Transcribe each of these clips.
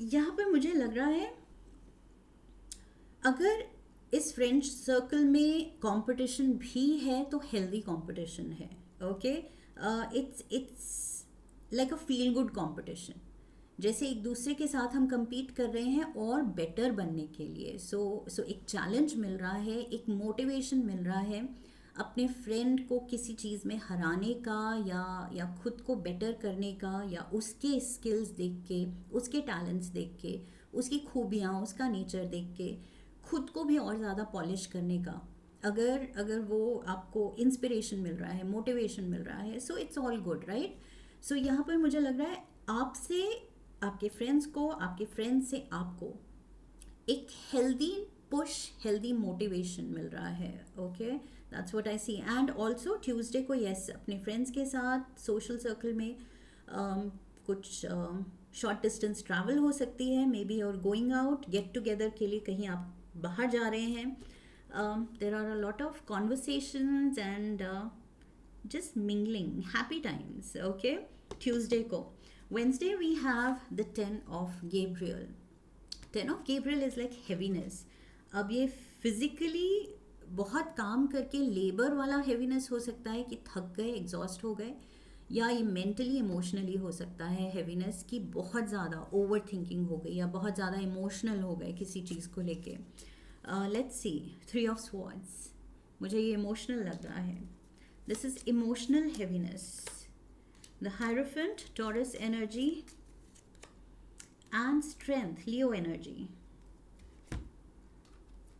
यहाँ पर मुझे लग रहा है अगर इस फ्रेंड सर्कल में कंपटीशन भी है तो हेल्दी कंपटीशन है. Okay, it's like a feel good competition. जैसे एक दूसरे के साथ हम compete कर रहे हैं और बेटर बनने के लिए. सो एक चैलेंज मिल रहा है, एक मोटिवेशन मिल रहा है अपने फ्रेंड को किसी चीज़ में हराने का, या खुद को बेटर करने का, या उसके स्किल्स देख के, उसके टैलेंट्स देख के, उसकी खूबियाँ, उसका नेचर देख के खुद को भी और ज़्यादा पॉलिश करने का. अगर अगर वो आपको इंस्पिरेशन मिल रहा है, मोटिवेशन मिल रहा है, so it's all good, right. So यहाँ पर मुझे लग रहा है आपसे आपके फ्रेंड्स को, आपके फ्रेंड्स से आपको एक हेल्दी पुश, हेल्दी मोटिवेशन मिल रहा है. Okay, that's what I see. And also Tuesday को यस अपने फ्रेंड्स के साथ सोशल सर्कल में कुछ शॉर्ट डिस्टेंस ट्रैवल हो सकती है, मे बी, और गोइंग आउट, गेट टुगेदर के लिए कहीं आप बाहर जा रहे हैं. There are a lot of conversations and just mingling, happy times. Okay, Tuesday ko. Wednesday we have the 10 of Gabriel. 10 of Gabriel is like heaviness. अब ये फिजिकली बहुत काम करके लेबर वाला हेवीनेस हो सकता है कि थक गए, एग्जॉस्ट हो गए, या ये मेंटली इमोशनली हो सकता है हेवीनेस की बहुत ज़्यादा ओवर थिंकिंग हो गई या बहुत ज़्यादा इमोशनल हो गए किसी चीज़ को लेके. Let's see, 3 of Swords. मुझे ये इमोशनल लग रहा है. This is emotional heaviness. The Hierophant, Taurus energy, and strength, Leo energy.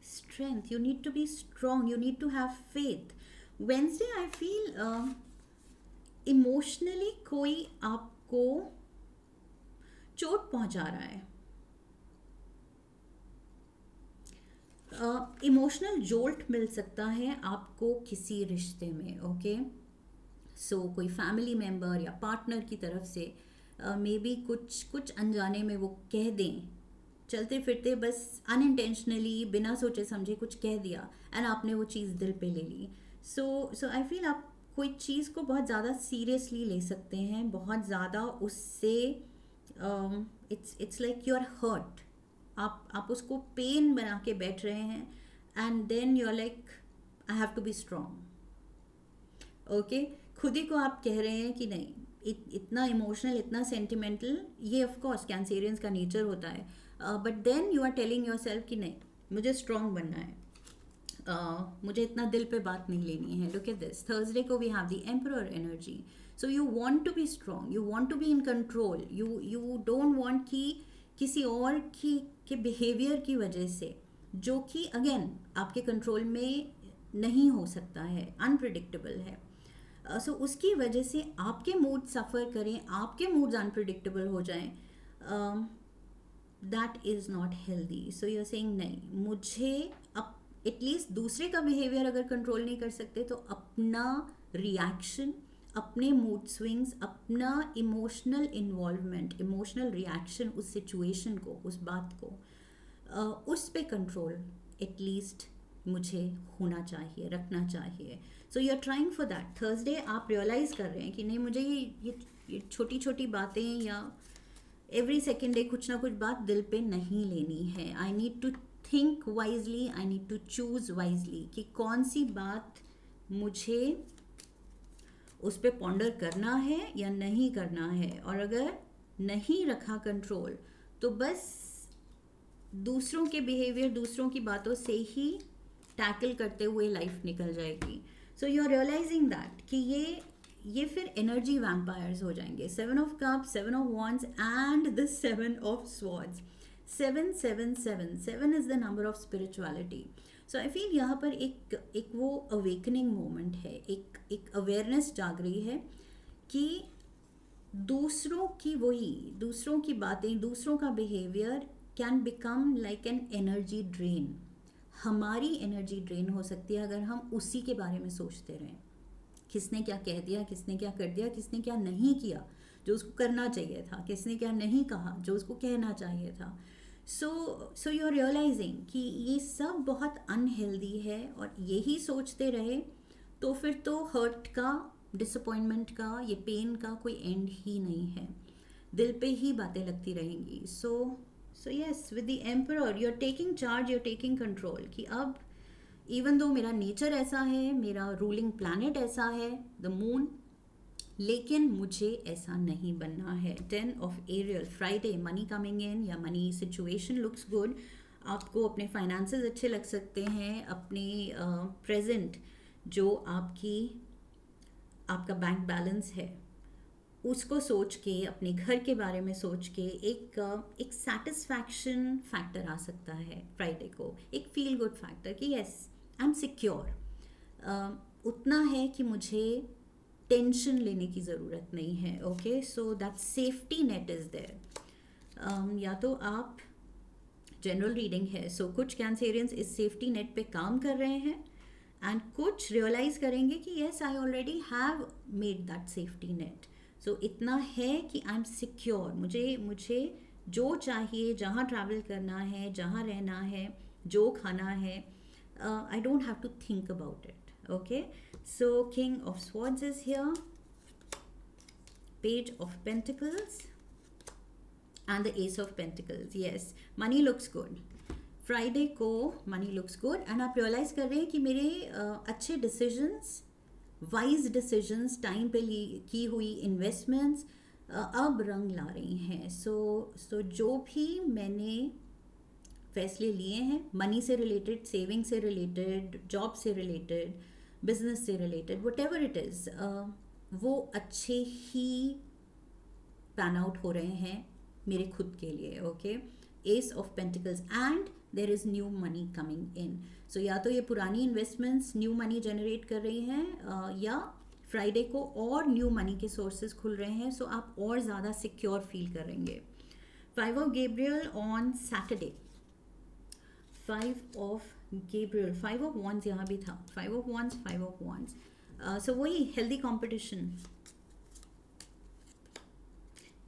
Strength, you need to be strong, you need to have faith. Wednesday, I feel emotionally कोई आपको चोट पहुंचा रहा है. इमोशनल जोल्ट मिल सकता है आपको किसी रिश्ते में. ओके, सो कोई फैमिली मेम्बर या पार्टनर की तरफ से मे बी कुछ अनजाने में वो कह दें, चलते फिरते बस अनइंटेंशनली, बिना सोचे समझे कुछ कह दिया, एंड आपने वो चीज़ दिल पे ले ली. सो आई फील आप कोई चीज़ को बहुत ज़्यादा सीरियसली ले सकते हैं, बहुत ज़्यादा उससे it's like you are hurt. आप उसको पेन बना के बैठ रहे हैं, and then you are like I have to be strong. Okay, खुद ही को आप कह रहे हैं कि नहीं, इतना इमोशनल, इतना सेंटिमेंटल, ये ऑफ कोर्स कैंसेरियंस का नेचर होता है, but then you are telling yourself कि नहीं, मुझे स्ट्रॉन्ग बनना है, मुझे इतना दिल पे बात नहीं लेनी है. लुक एट दिस, थर्सडे को we have the emperor energy. So you want to be strong, you want to be in control, you don't want कि किसी और के बिहेवियर की वजह से, जो कि अगेन आपके कंट्रोल में नहीं हो सकता है, अनप्रिडिक्टेबल है, सो उसकी वजह से आपके मूड सफ़र करें, आपके मूड्स अनप्रिडिक्टेबल हो जाएं, that is not healthy. So you are saying नहीं, मुझे अब एटलीस्ट दूसरे का बिहेवियर अगर कंट्रोल नहीं कर सकते तो अपना रिएक्शन, अपने मूड स्विंग्स, अपना इमोशनल इन्वॉल्वमेंट, इमोशनल रिएक्शन उस सिचुएशन को, उस बात को, उस पे कंट्रोल एटलीस्ट मुझे होना चाहिए, रखना चाहिए. So you are trying for that. Thursday आप रियलाइज़ कर रहे हैं कि नहीं, मुझे ये छोटी छोटी बातें या एवरी सेकेंड डे कुछ ना कुछ बात दिल पे नहीं लेनी है. I need to think wisely, I need to choose wisely कि कौन सी बात मुझे उस पर पॉन्डर करना है या नहीं करना है. और अगर नहीं रखा कंट्रोल तो बस दूसरों के बिहेवियर, दूसरों की बातों से ही टैकल करते हुए लाइफ निकल जाएगी. So you are realizing that कि ये फिर एनर्जी वैम्पायर्स हो जाएंगे. 7 of Cups, 7 of Wands and the 7 of Swords. 7 is the number of spirituality. So I feel यहाँ पर एक वो अवेकनिंग मोमेंट है, एक अवेयरनेस जाग रही है कि दूसरों की बातें, दूसरों का behaviour can become like an energy drain. हमारी एनर्जी ड्रेन हो सकती है अगर हम उसी के बारे में सोचते रहें. किसने क्या कह दिया, किसने क्या कर दिया, किसने क्या नहीं किया जो उसको करना चाहिए था, किसने क्या नहीं कहा जो उसको कहना चाहिए था. सो यू आर रियलाइजिंग कि ये सब बहुत अनहेल्दी है, और यही सोचते रहे तो फिर तो हर्ट का, डिसअपॉइंटमेंट का, ये पेन का कोई एंड ही नहीं है. दिल पे ही बातें लगती रहेंगी. So so yes, with the emperor you are taking charge, you are taking control कि अब इवन दो मेरा नेचर ऐसा है, मेरा रूलिंग प्लैनेट ऐसा है, द मून, लेकिन मुझे ऐसा नहीं बनना है. 10 of Ariel, Friday, money coming इन या मनी सिचुएशन लुक्स गुड. आपको अपने फाइनेंसेस अच्छे लग सकते हैं, अपने प्रेजेंट जो आपका बैंक बैलेंस है उसको सोच के, अपने घर के बारे में सोच के एक सेटिस्फैक्शन फैक्टर आ सकता है फ्राइडे को, एक फील गुड फैक्टर कि यस आई एम सिक्योर. उतना है कि मुझे टेंशन लेने की ज़रूरत नहीं है. Okay, so that safety net is there. या तो आप जनरल रीडिंग है, सो कुछ कैंसेरियंस इस सेफ्टी नेट पे काम कर रहे हैं एंड कुछ रियलाइज़ करेंगे कि yes I already have made that safety net. So इतना है कि आई एम सिक्योर. मुझे जो चाहिए, जहाँ ट्रैवल करना है, जहाँ रहना है, जो खाना है, I don't have to think about it. Okay, so King of Swords is here, Page of Pentacles and the Ace of Pentacles. Yes, money looks good. Friday को money looks good and आप realize कर रहे हैं कि मेरे अच्छे decisions, wise decisions, time पे की हुई investments अब रंग ला रही हैं. So जो भी मैंने फैसले लिए हैं, मनी से रिलेटेड, सेविंग से रिलेटेड, जॉब से रिलेटेड, बिजनेस से related, what ever it is, वो अच्छे ही पैन आउट हो रहे हैं मेरे खुद के लिए. Okay, ace of pentacles and there is new money coming in. So या तो ये पुरानी इन्वेस्टमेंट्स न्यू मनी जनरेट कर रही हैं या फ्राइडे को और न्यू मनी के सोर्सेज खुल रहे हैं. सो आप और ज़्यादा सिक्योर फील करेंगे. 5 of Gabriel on Saturday, 5 of Gabriel, 5 of Wands यहाँ भी था, 5 of Wands, 5 of Wands. So वही हेल्दी कंपटीशन.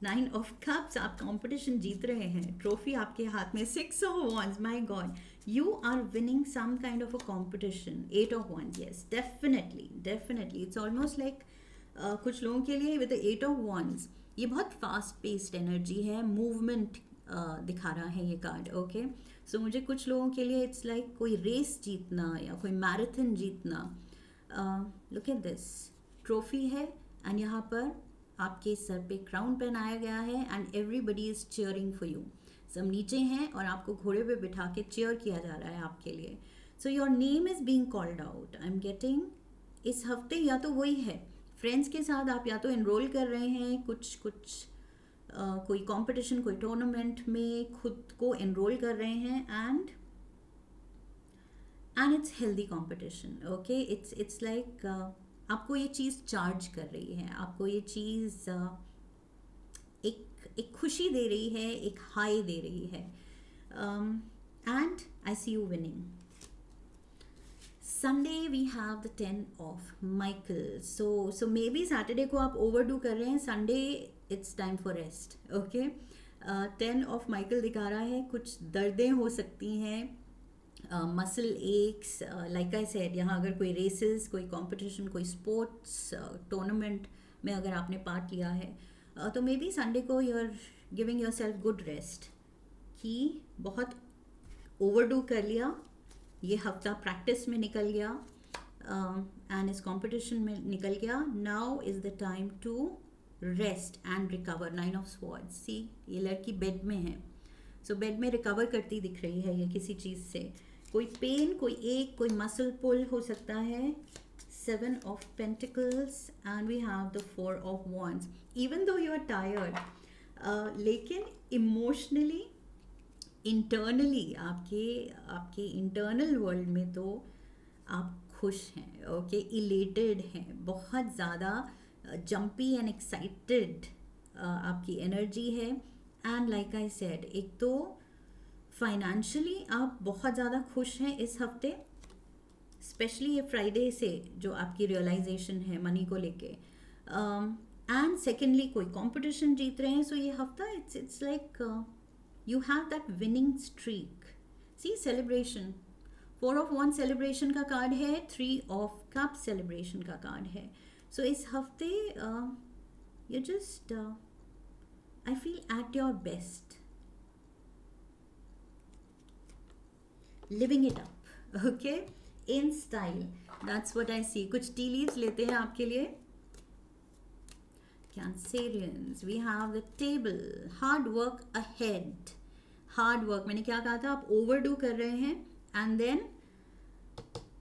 9 of Cups, आप कंपटीशन जीत रहे हैं, ट्रॉफी आपके हाथ में. 6 of Wands, my God, you are winning some kind of a competition. 8 of Wands, yes, definitely. It's almost like कुछ लोगों के लिए with the 8 of Wands ये बहुत फास्ट पेस्ड एनर्जी है, मूवमेंट दिखा रहा है ये कार्ड. ओके, सो मुझे कुछ लोगों के लिए इट्स लाइक कोई रेस जीतना या कोई मैराथन जीतना. लुक एट दिस, ट्रॉफी है एंड यहाँ पर आपके सर पे क्राउन पहनाया गया है and everybody is cheering for you. सब नीचे हैं और आपको घोड़े पे बिठा के चीयर किया जा रहा है आपके लिए. So your name is being called out. I am getting इस हफ्ते या तो वही है, फ्रेंड्स के साथ आप या तो एनरोल कर रहे हैं कुछ कोई कंपटीशन, कोई टूर्नामेंट में खुद को एनरोल कर रहे हैं and it's healthy competition. Okay, it's like आपको ये चीज़ चार्ज कर रही है, आपको ये चीज़ एक खुशी दे रही है, एक हाई दे रही है. And I see you winning. Sunday we have the 10 of Michael. So maybe Saturday को आप overdo कर रहे हैं, Sunday it's time for rest. Okay, 10 of Michael दिखा रहा है कुछ दर्दें हो सकती हैं, muscle x, like I said, यहाँ अगर कोई रेसेस, कोई कंपटीशन, कोई स्पोर्ट्स टूर्नामेंट में अगर आपने पार्ट लिया है तो मे बी संडे को you are giving yourself good rest कि बहुत ओवरडू कर लिया, ये हफ्ता प्रैक्टिस में निकल गया एंड इस कंपटीशन में निकल गया. Now is the time to rest and recover. 9 of Swords, see ये लड़की बेड में है, सो बेड में रिकवर करती दिख रही है ये किसी चीज़ से, कोई पेन, कोई मसल पुल हो सकता है. 7 of Pentacles and we have the 4 of Wands. Even though you are tired, लेकिन इमोशनली, इंटरनली आपके इंटरनल वर्ल्ड में तो आप खुश हैं. ओके, इलेटेड हैं, बहुत ज़्यादा जंपी एंड एक्साइटेड आपकी एनर्जी है. एंड लाइक आई सेड, एक तो फाइनेंशियली आप बहुत ज़्यादा खुश हैं इस हफ्ते, स्पेशली ये फ्राइडे से जो आपकी रियलाइजेशन है मनी को लेके. एंड सेकेंडली कोई कंपटीशन जीत रहे हैं. सो ये हफ्ता it's like you have that winning streak. See, celebration. 4 of Wands celebration का कार्ड है, 3 of Cups celebration का कार्ड है. So इस हफ्ते you just I feel at your best. Living it up, okay, in style, that's what I see. कुछ tea leaves लेते हैं आपके लिए. Cancerians, we have the table, hard work ahead. Hard work, मैंने क्या कहा था, आप overdo कर रहे हैं and then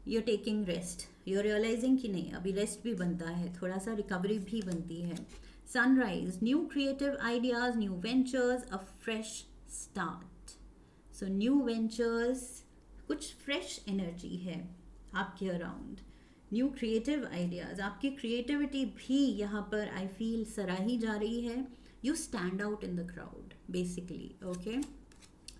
you're taking rest. You're realizing कि नहीं, अभी rest भी बनता है, थोड़ा सा recovery भी बनती है. Sunrise, new creative ideas, new ventures, a fresh start. So new ventures, कुछ fresh energy है आपके अराउंड. न्यू क्रिएटिव आइडियाज़, आपकी क्रिएटिविटी भी यहाँ पर आई फील सराही जा रही है. You stand out in the crowd basically. Okay,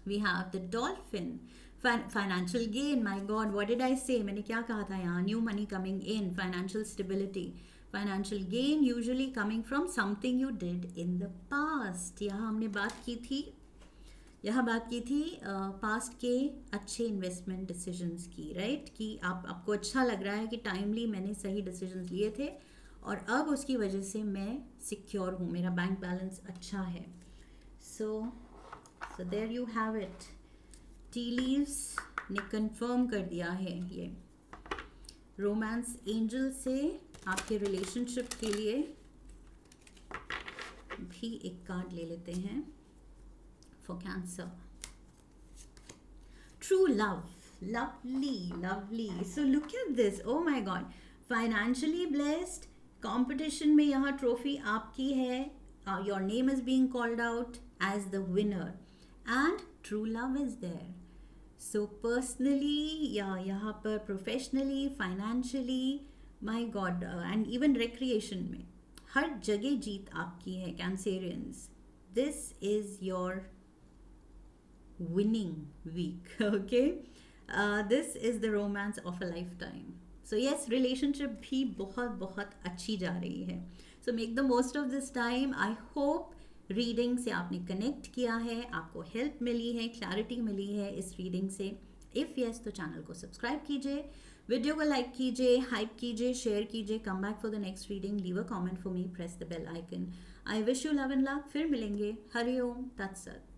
we have the dolphin. Financial gain, my god what did I say, मैंने क्या कहा था यहाँ, new money coming in, financial stability. Financial gain usually coming from something you did in the past. यहाँ हमने बात की थी पास्ट के अच्छे इन्वेस्टमेंट डिसीजंस की, राइट, कि आपको अच्छा लग रहा है कि टाइमली मैंने सही डिसीजंस लिए थे और अब उसकी वजह से मैं सिक्योर हूँ, मेरा बैंक बैलेंस अच्छा है. So there you have it. Tea leaves ने कंफर्म कर दिया है ये. रोमांस एंजल से आपके रिलेशनशिप के लिए भी एक कार्ड ले लेते हैं. For Cancer, true love, lovely. So look at this, oh my god, financially blessed. Competition में यहाँ trophy आपकी है. Your name is being called out as the winner and true love is there. So personally या यहाँ पर professionally, financially, my god, and even recreation में हर जगह जीत आपकी है. Cancerians, this is your winning week. Okay, this is the romance of a lifetime. So yes, relationship भी बहुत अच्छी जा रही है. So make the most of this time. I hope reading से आपने कनेक्ट किया है, आपको हेल्प मिली है, क्लैरिटी मिली है इस रीडिंग से. इफ़ yes तो चैनल को सब्सक्राइब कीजिए, वीडियो को लाइक कीजिए, हाइप कीजिए, शेयर कीजिए. Come back for the next reading, leave a comment for me, press the bell icon. I wish you love and luck. फिर मिलेंगे. हरि ओम तत्सत.